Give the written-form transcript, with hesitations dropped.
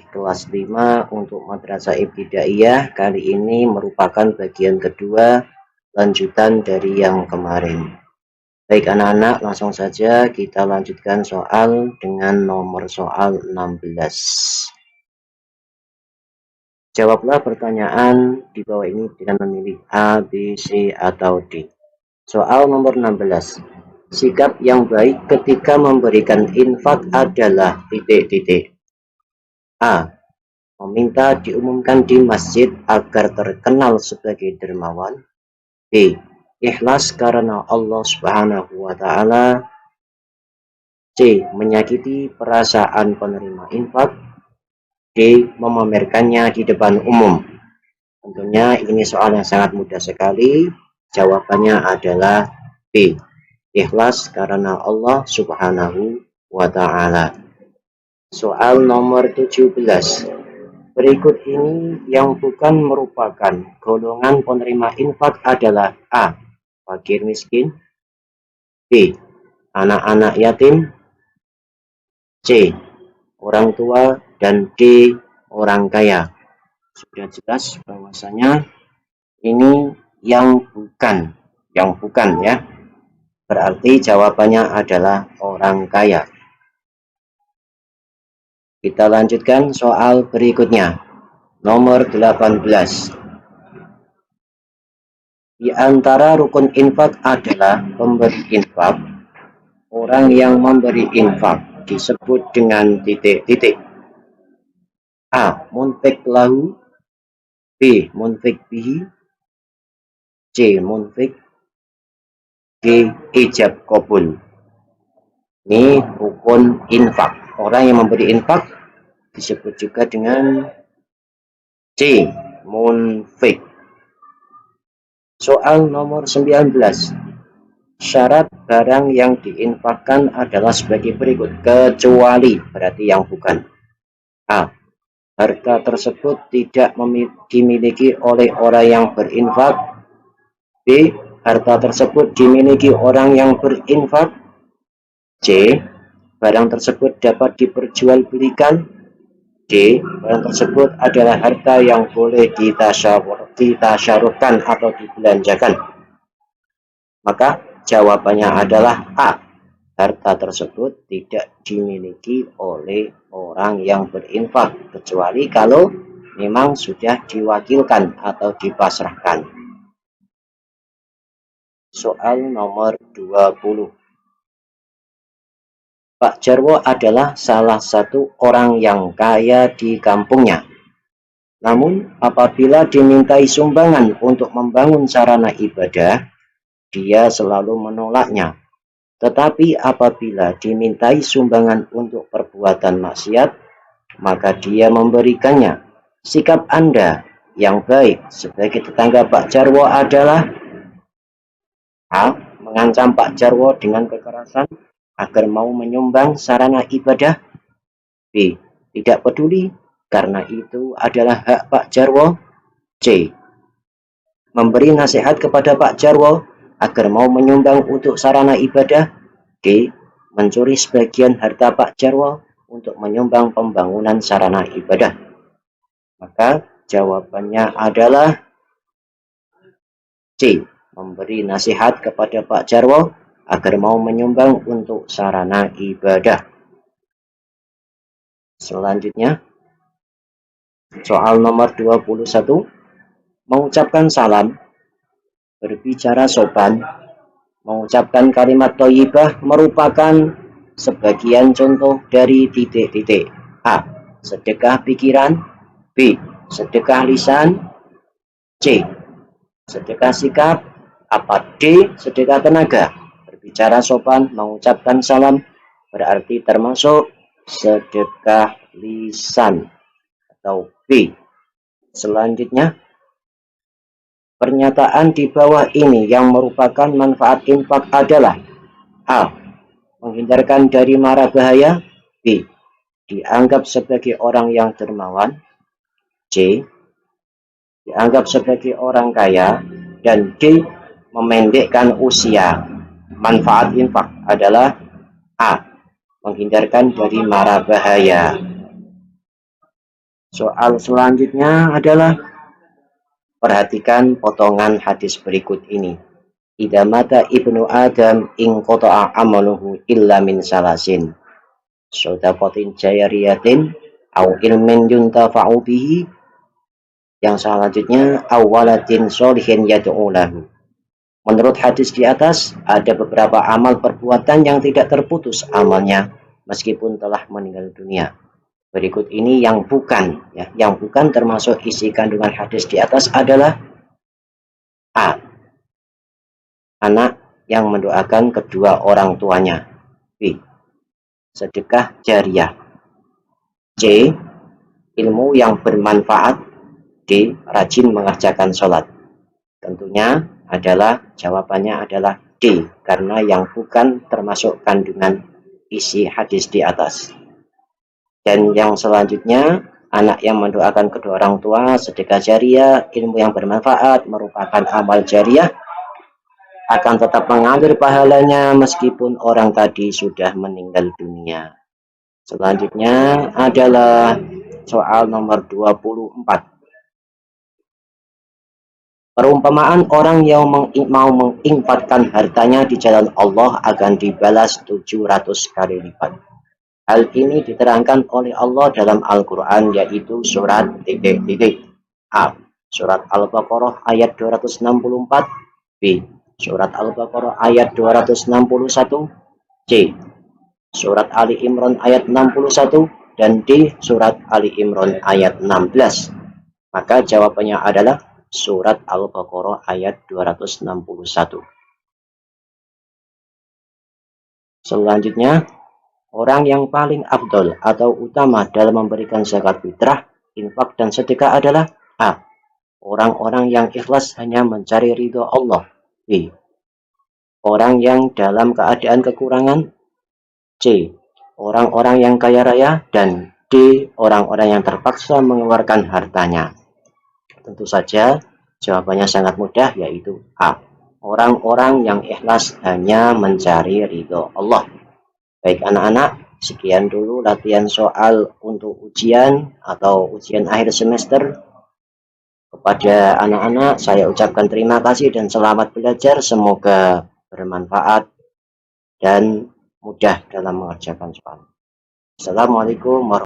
kelas 5 untuk Madrasah Ibtidaiyah. Kali ini merupakan bagian kedua lanjutan dari yang kemarin. Baik anak-anak, langsung saja kita lanjutkan soal dengan nomor soal 16. Jawablah pertanyaan di bawah ini dengan memilih A, B, C, atau D. Soal nomor 16. Sikap yang baik ketika memberikan infak adalah titik-titik. A. Meminta diumumkan di masjid agar terkenal sebagai dermawan. B. Ikhlas karena Allah Subhanahu wa Ta'ala. C. Menyakiti perasaan penerima infak. D. Memamerkannya di depan umum. Tentunya ini soal yang sangat mudah sekali. Jawabannya adalah B. Ikhlas karena Allah Subhanahu wa Ta'ala. Soal nomor 17. Berikut ini yang bukan merupakan golongan penerima infak adalah A. Fakir miskin, B. Anak-anak yatim, C. Orang tua, dan D. Orang kaya. Sudah jelas bahwasanya ini yang bukan ya. Berarti jawabannya adalah orang kaya. Kita lanjutkan soal berikutnya. Nomor 18. Di antara rukun infak adalah pemberi infak. Orang yang memberi infak disebut dengan titik-titik. A. Munfik lahu, B. Munfik bihi, C. Munfik, D. Ijab qabul. Ini rukun infak. Orang yang memberi infak disebut juga dengan C. Munfik. Soal nomor 19. Syarat barang yang diinfakkan adalah sebagai berikut, kecuali, berarti yang bukan. A. Harta tersebut tidak dimiliki oleh orang yang berinfak. B. Harta tersebut dimiliki orang yang berinfak. C. Barang tersebut dapat diperjualbelikan. D. Barang tersebut adalah harta yang boleh ditasyarufkan atau dibelanjakan. Maka jawabannya adalah A. Harta tersebut tidak dimiliki oleh orang yang berinfak, kecuali kalau memang sudah diwakilkan atau dipasrahkan. Soal nomor 20. Pak Jarwo adalah salah satu orang yang kaya di kampungnya. Namun, apabila dimintai sumbangan untuk membangun sarana ibadah, dia selalu menolaknya. Tetapi apabila dimintai sumbangan untuk perbuatan maksiat, maka dia memberikannya. Sikap Anda yang baik sebagai tetangga Pak Jarwo adalah A. Mengancam Pak Jarwo dengan kekerasan agar mau menyumbang sarana ibadah. B. Tidak peduli karena itu adalah hak Pak Jarwo. C. Memberi nasihat kepada Pak Jarwo agar mau menyumbang untuk sarana ibadah. D. Mencuri sebagian harta Pak Jarwo untuk menyumbang pembangunan sarana ibadah. Maka jawabannya adalah C. Memberi nasihat kepada Pak Jarwo agar mau menyumbang untuk sarana ibadah. Selanjutnya, soal nomor 21. Mengucapkan salam, berbicara sopan, mengucapkan kalimat thayyibah merupakan sebagian contoh dari titik-titik. A. Sedekah pikiran, B. Sedekah lisan, C. Sedekah sikap, apa D. Sedekah tenaga. Berbicara sopan, mengucapkan salam berarti termasuk sedekah lisan atau B. Selanjutnya, pernyataan di bawah ini yang merupakan manfaat infak adalah A. Menghindarkan dari mara bahaya, B. Dianggap sebagai orang yang dermawan, C. Dianggap sebagai orang kaya, dan D. Memendekkan usia. Manfaat infak adalah A. Menghindarkan dari mara bahaya. Soal selanjutnya adalah perhatikan potongan hadis berikut ini. Idza mata ibnu Adam in qata'a amaluhu illa min salasin. Shadaqatin jariyatin au ilmin yuntafa'u bihi. Yang selanjutnya awalatin sholihin yad'u lahu. Menurut hadis di atas, ada beberapa amal perbuatan yang tidak terputus amalnya meskipun telah meninggal dunia. Berikut ini yang bukan, ya, yang bukan termasuk isi kandungan hadis di atas adalah A. Anak yang mendoakan kedua orang tuanya. B. Sedekah jariah. C. Ilmu yang bermanfaat. D. Rajin mengerjakan sholat. Tentunya jawabannya adalah D, karena yang bukan termasuk kandungan isi hadis di atas. Dan yang selanjutnya, anak yang mendoakan kedua orang tua, sedekah jariah, ilmu yang bermanfaat merupakan amal jariah, akan tetap mengalir pahalanya meskipun orang tadi sudah meninggal dunia. Selanjutnya adalah soal nomor 24. Perumpamaan orang yang mau menginfakkan hartanya di jalan Allah akan dibalas 700 kali lipat. Hal ini diterangkan oleh Allah dalam Al-Quran, yaitu surat A. Surat Al-Baqarah ayat 264. B. Surat Al-Baqarah ayat 261. C. Surat Ali Imran ayat 61. Dan D. Surat Ali Imran ayat 16. Maka jawabannya adalah surat Al-Baqarah ayat 261. Selanjutnya, orang yang paling afdol atau utama dalam memberikan zakat fitrah, infak, dan sedekah adalah A. Orang-orang yang ikhlas hanya mencari ridho Allah. B. Orang yang dalam keadaan kekurangan. C. Orang-orang yang kaya raya. Dan D. Orang-orang yang terpaksa mengeluarkan hartanya. Tentu saja jawabannya sangat mudah, yaitu A. Orang-orang yang ikhlas hanya mencari ridho Allah. Baik anak-anak, sekian dulu latihan soal untuk ujian atau ujian akhir semester. Kepada anak-anak, saya ucapkan terima kasih dan selamat belajar. Semoga bermanfaat dan mudah dalam mengerjakan soal. Assalamualaikum warahmatullahi wabarakatuh.